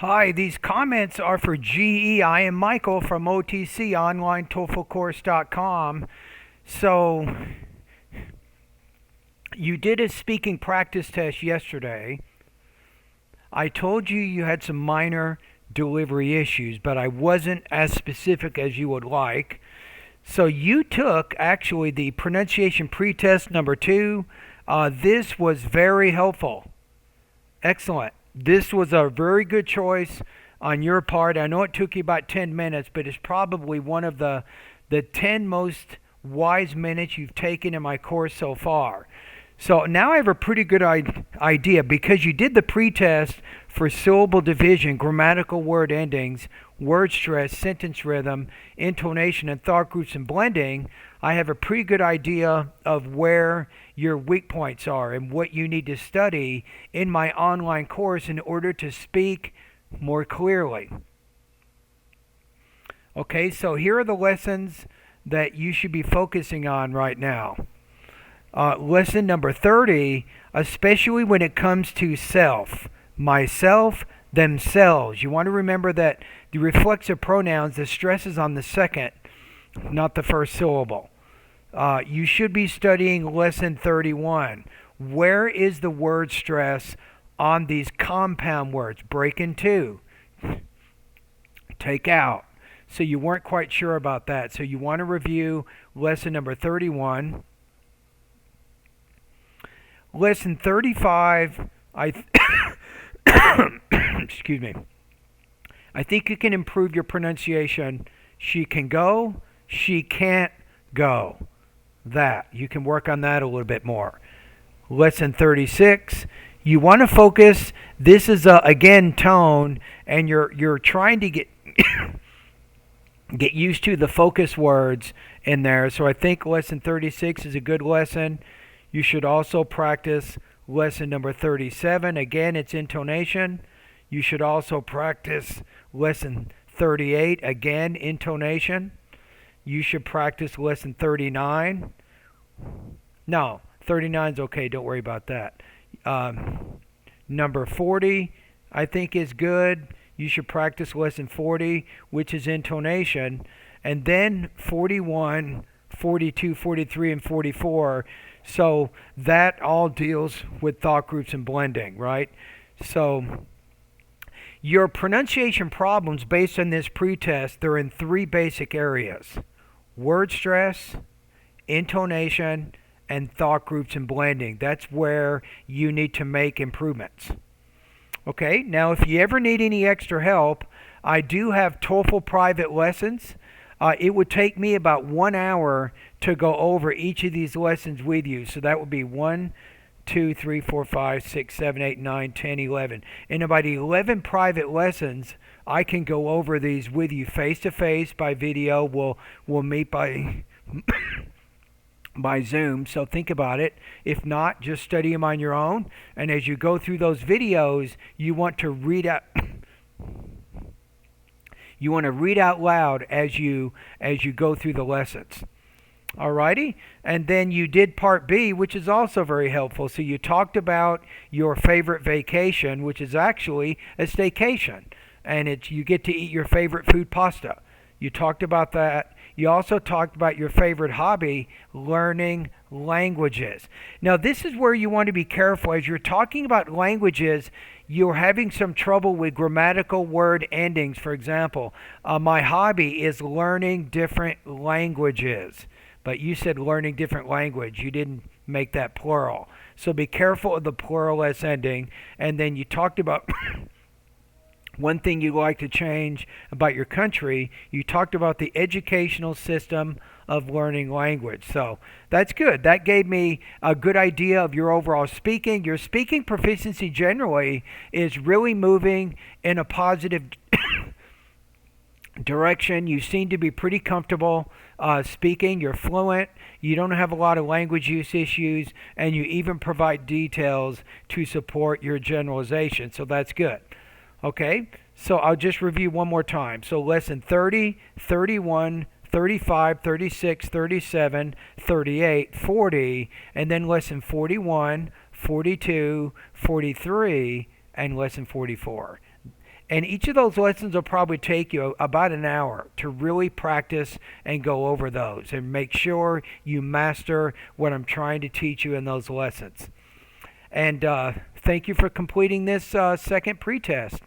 Hi, these comments are for GE. I am Michael from OTC Online TOEFLcourse.com. So, you did a speaking practice test yesterday. I told you you had some minor delivery issues, but I wasn't as specific as you would like. So, you took actually the pronunciation pretest number 2. This was very helpful. Excellent. This was a very good choice on your part. I know it took you about 10 minutes, but it's probably one of the 10 most wise minutes you've taken in my course so far. So now I have a pretty good idea because you did the pretest for syllable division, grammatical word endings, word stress, sentence rhythm, intonation, and thought groups and blending. I have a pretty good idea of where your weak points are and what you need to study in my online course in order to speak more clearly. Okay, so here are the lessons that you should be focusing on right now. Lesson number 30, especially when it comes to self, myself, themselves. You want to remember that the reflexive pronouns, the stress is on the second, not the first syllable. You should be studying lesson 31. Where is the word stress on these compound words? Break in two. Take out. So you weren't quite sure about that. So you want to review lesson number 31. Lesson 35, excuse me. I think you can improve your pronunciation. She can go, she can't go. That. You can work on that a little bit more. Lesson 36, you want to focus. This is again tone, and you're trying to get get used to the focus words in there. So I think lesson 36 is a good lesson. You should also practice lesson number 37. Again, it's intonation. You should also practice lesson 38. Again, intonation. You should practice lesson 39. No, 39 is okay. Don't worry about that. Number 40, I think, is good. You should practice lesson 40, which is intonation. And then 41, 42, 43, and 44. So that all deals with thought groups and blending, right? So your pronunciation problems based on this pretest, they're in three basic areas: word stress, intonation, and thought groups and blending. That's where you need to make improvements. Okay, now if you ever need any extra help, I do have TOEFL private lessons. It would take me about 1 hour to go over each of these lessons with you. So that would be 1, 2, 3, 4, 5, 6, 7, 8, 9, 10, 11. In about 11 private lessons, I can go over these with you face to face by video. We'll meet by by Zoom. So think about it. If not, just study them on your own. And as you go through those videos, you want to read out you want to read out loud as you go through the lessons. Alrighty? And then you did part B, which is also very helpful. So you talked about your favorite vacation, which is actually a staycation. And you get to eat your favorite food, pasta. You talked about that. You also talked about your favorite hobby, learning languages. Now, this is where you want to be careful. As you're talking about languages, you're having some trouble with grammatical word endings. For example, my hobby is learning different languages. But you said learning different language. You didn't make that plural. So be careful of the plural S ending. And then you talked about one thing you like to change about your country. You talked about the educational system of learning language. So that's good. That gave me a good idea of your overall speaking. Your speaking proficiency generally is really moving in a positive direction. You seem to be pretty comfortable speaking. You're fluent. You don't have a lot of language use issues, and you even provide details to support your generalization. So that's good. Okay, so I'll just review one more time. So lesson 30, 31, 35, 36, 37, 38, 40, and then lesson 41, 42, 43, and lesson 44. And each of those lessons will probably take you about an hour to really practice and go over those and make sure you master what I'm trying to teach you in those lessons. And thank you for completing this second pretest.